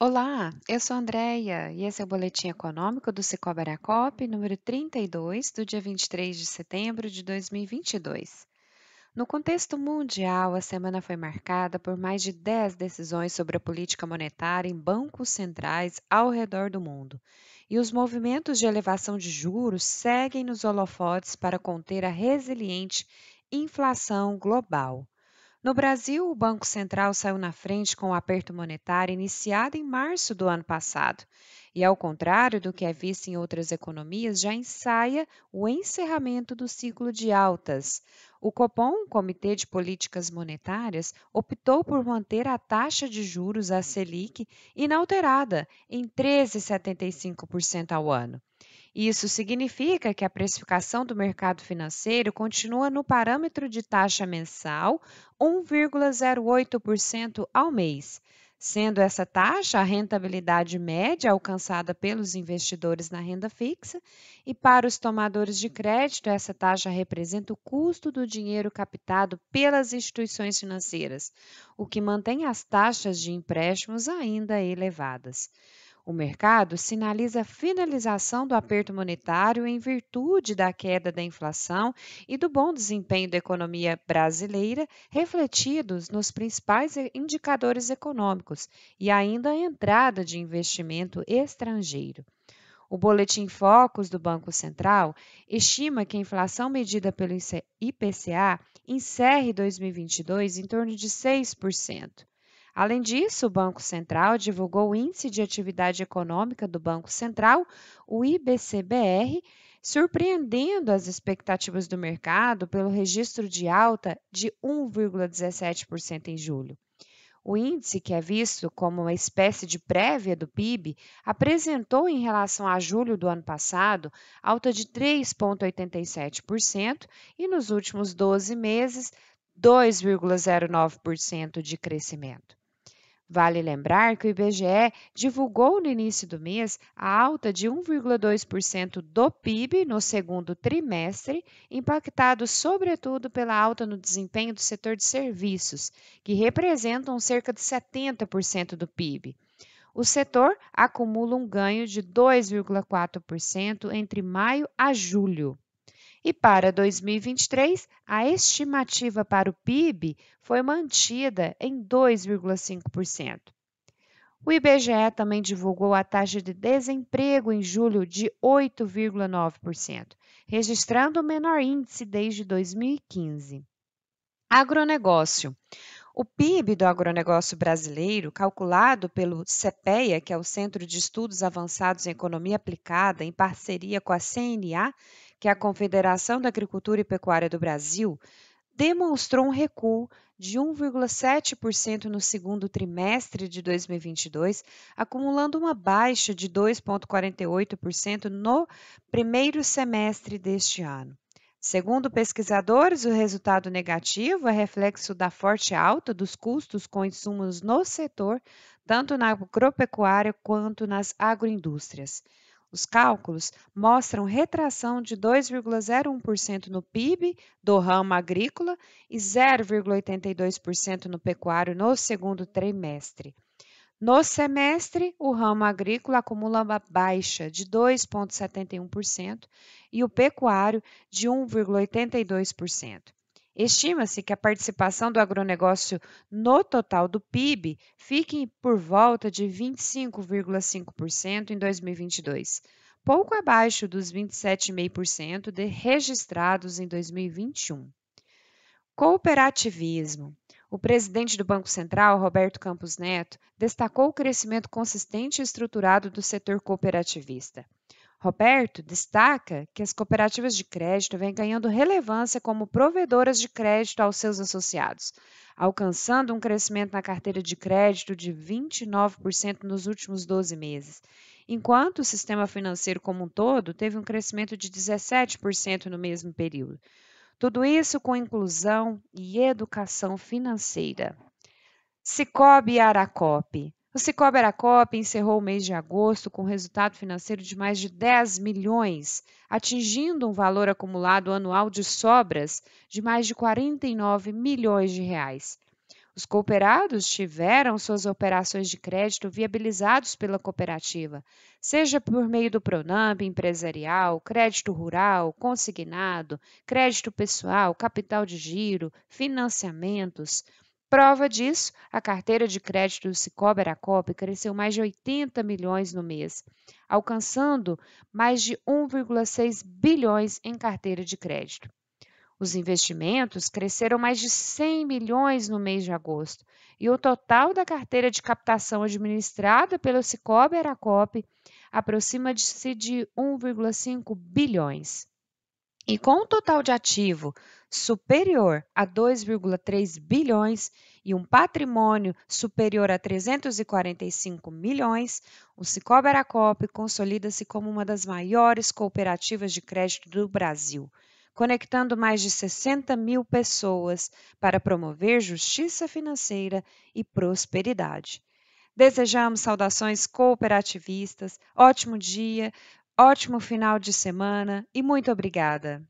Olá, eu sou a Andreia e esse é o Boletim Econômico do Cicobi Aracop, número 32, do dia 23 de setembro de 2022. No contexto mundial, a semana foi marcada por mais de 10 decisões sobre a política monetária em bancos centrais ao redor do mundo. E os movimentos de elevação de juros seguem nos holofotes para conter a resiliente inflação global. No Brasil, o Banco Central saiu na frente com o aperto monetário iniciado em março do ano passado, e, ao contrário do que é visto em outras economias, já ensaia o encerramento do ciclo de altas. O Copom, Comitê de Políticas Monetárias, optou por manter a taxa de juros, a Selic, inalterada em 13,75% ao ano. Isso significa que a precificação do mercado financeiro continua no parâmetro de taxa mensal 1,08% ao mês, sendo essa taxa a rentabilidade média alcançada pelos investidores na renda fixa, e para os tomadores de crédito, essa taxa representa o custo do dinheiro captado pelas instituições financeiras, o que mantém as taxas de empréstimos ainda elevadas. O mercado sinaliza a finalização do aperto monetário em virtude da queda da inflação e do bom desempenho da economia brasileira, refletidos nos principais indicadores econômicos, e ainda a entrada de investimento estrangeiro. O Boletim Focus do Banco Central estima que a inflação medida pelo IPCA encerre 2022 em torno de 6%. Além disso, o Banco Central divulgou o Índice de Atividade Econômica do Banco Central, o IBCBR, surpreendendo as expectativas do mercado pelo registro de alta de 1,17% em julho. O índice, que é visto como uma espécie de prévia do PIB, apresentou em relação a julho do ano passado alta de 3,87% e nos últimos 12 meses 2,09% de crescimento. Vale lembrar que o IBGE divulgou no início do mês a alta de 1,2% do PIB no segundo trimestre, impactado sobretudo pela alta no desempenho do setor de serviços, que representam cerca de 70% do PIB. O setor acumula um ganho de 2,4% entre maio a julho. E para 2023, a estimativa para o PIB foi mantida em 2,5%. O IBGE também divulgou a taxa de desemprego em julho de 8,9%, registrando o menor índice desde 2015. Agronegócio. O PIB do agronegócio brasileiro, calculado pelo CPEA, que é o Centro de Estudos Avançados em Economia Aplicada, em parceria com a CNA, que é a Confederação da Agricultura e Pecuária do Brasil, demonstrou um recuo de 1,7% no segundo trimestre de 2022, acumulando uma baixa de 2,48% no primeiro semestre deste ano. Segundo pesquisadores, o resultado negativo é reflexo da forte alta dos custos com insumos no setor, tanto na agropecuária quanto nas agroindústrias. Os cálculos mostram retração de 2,01% no PIB do ramo agrícola e 0,82% no pecuário no segundo trimestre. No semestre, o ramo agrícola acumula uma baixa de 2,71% e o pecuário de 1,82%. Estima-se que a participação do agronegócio no total do PIB fique por volta de 25,5% em 2022, pouco abaixo dos 27,5% registrados em 2021. Cooperativismo. O presidente do Banco Central, Roberto Campos Neto, destacou o crescimento consistente e estruturado do setor cooperativista. Roberto destaca que as cooperativas de crédito vêm ganhando relevância como provedoras de crédito aos seus associados, alcançando um crescimento na carteira de crédito de 29% nos últimos 12 meses, enquanto o sistema financeiro como um todo teve um crescimento de 17% no mesmo período. Tudo isso com inclusão e educação financeira. Cicobi Aracop. O Cicobi Aracop encerrou o mês de agosto com resultado financeiro de mais de 10 milhões, atingindo um valor acumulado anual de sobras de mais de 49 milhões de reais. Os cooperados tiveram suas operações de crédito viabilizados pela cooperativa, seja por meio do Pronamp empresarial, crédito rural, consignado, crédito pessoal, capital de giro, financiamentos. Prova disso, a carteira de crédito do Cicobi Aracop cresceu mais de 80 milhões no mês, alcançando mais de 1,6 bilhões em carteira de crédito. Os investimentos cresceram mais de 100 milhões no mês de agosto, e o total da carteira de captação administrada pelo Cicobi Aracop aproxima-se de 1,5 bilhões. E com um total de ativo superior a 2,3 bilhões e um patrimônio superior a 345 milhões, o Cicobi Aracop consolida-se como uma das maiores cooperativas de crédito do Brasil, conectando mais de 60 mil pessoas para promover justiça financeira e prosperidade. Desejamos saudações cooperativistas, ótimo dia, ótimo final de semana e muito obrigada!